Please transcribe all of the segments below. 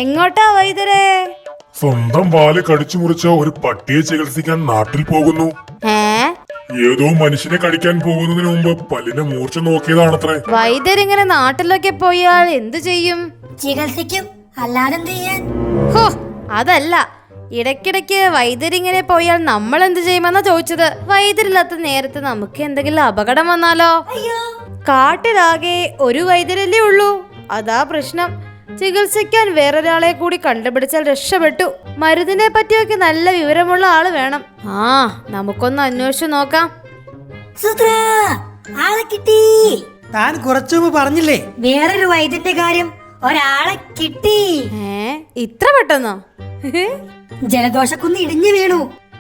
എങ്ങോട്ടാ വൈദ്യരെ? സ്വന്തം വാല് കടിച്ചു മുറിച്ച ഒരു പട്ടിയെ ചികിത്സിക്കാൻ നാട്ടിൽ പോകുന്നു. ഏതോ മനുഷ്യനെ കടിക്കാൻ പോകുന്നതിന് മുമ്പ് പല്ലിന്റെ മൂർച്ച നോക്കിയതാണത്രേ. വൈദ്യരിങ്ങനെ നാട്ടിലൊക്കെ പോയാൽ എന്തു ചെയ്യും? ചികിത്സിക്കും, അല്ലാതെന്ത് ചെയ്യാൻ? ഹോ, അതല്ല, ഇടയ്ക്കിടയ്ക്ക് വൈദ്യരിങ്ങനെ പോയാൽ നമ്മൾ എന്ത് ചെയ്യുമെന്നാ ചോദിച്ചത്. വൈദ്യരില്ലാത്ത നേരത്തെ നമുക്ക് എന്തെങ്കിലും അപകടം വന്നാലോ? കാട്ടിലാകെ ഒരു വൈദ്യരല്ലേ ഉള്ളൂ, അതാ പ്രശ്നം. ചികിത്സിക്കാൻ വേറൊരാളെ കൂടി കണ്ടുപിടിച്ചാൽ രക്ഷപ്പെട്ടു. മരുന്നിനെ പറ്റിയൊക്കെ നല്ല വിവരമുള്ള ആള് വേണം. നമുക്കൊന്ന് അന്വേഷിച്ചു നോക്കാം. ആളെ കിട്ടി. താൻ കുറച്ചു മുമ്പ് പറഞ്ഞില്ലേ വേറൊരു വൈദ്യന്റെ കാര്യം? ഒരാളെ കിട്ടി. ഇത്ര പെട്ടെന്നോ? ജലദോഷക്കുന്ന് ഇടിഞ്ഞു വീണു.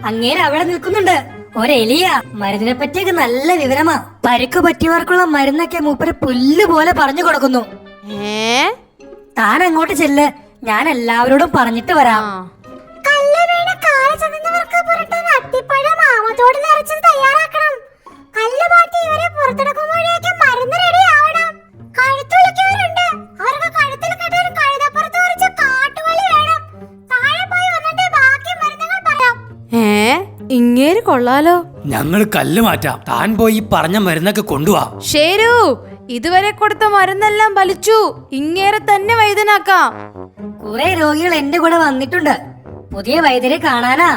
അങ്ങേര് അവിടെ നിൽക്കുന്നുണ്ട്. ഒരെലിയ. മരുന്നിനെ പറ്റിയൊക്കെ നല്ല വിവരമാ. പരുക്ക് പറ്റിയവർക്കുള്ള മരുന്നൊക്കെ മൂപ്പര് പുല്ല് പോലെ പറഞ്ഞു കൊടുക്കുന്നു. താൻ അങ്ങോട്ട് ചെല്ല്, ഞാൻ എല്ലാവരോടും പറഞ്ഞിട്ട് വരാം. ഇങ്ങേര് കൊള്ളാലോ. ഞങ്ങൾ കല്ല് മാറ്റാം, താൻ പോയി പറഞ്ഞ മരുന്നൊക്കെ കൊണ്ടുവാ. ശരു, ഇതുവരെ കൊടുത്ത മരുന്നെല്ലാം വലിച്ചു. ഇങ്ങേരെ തന്നെ വൈദ്യനാക്കാം. കുറെ രോഗികൾ എന്റെ കൂടെ വന്നിട്ടുണ്ട്. പുതിയ വൈദ്യരെ കാണാനാ.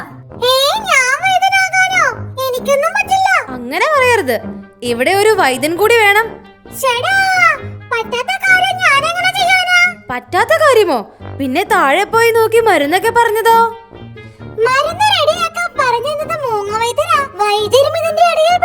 അങ്ങനെ പറയരുത്, ഇവിടെ ഒരു വൈദ്യൻ കൂടി വേണം. പറ്റാത്ത കാര്യമോ? പിന്നെ താഴെ പോയി നോക്കി മരുന്നൊക്കെ പറഞ്ഞതോ? മരുന്ന് റെഡിയാക്കാൻ പറഞ്ഞത് മൂങ്ങ വൈദ്യരാ. വൈദ്യരും ഇതിന്റെ ഇടയിൽ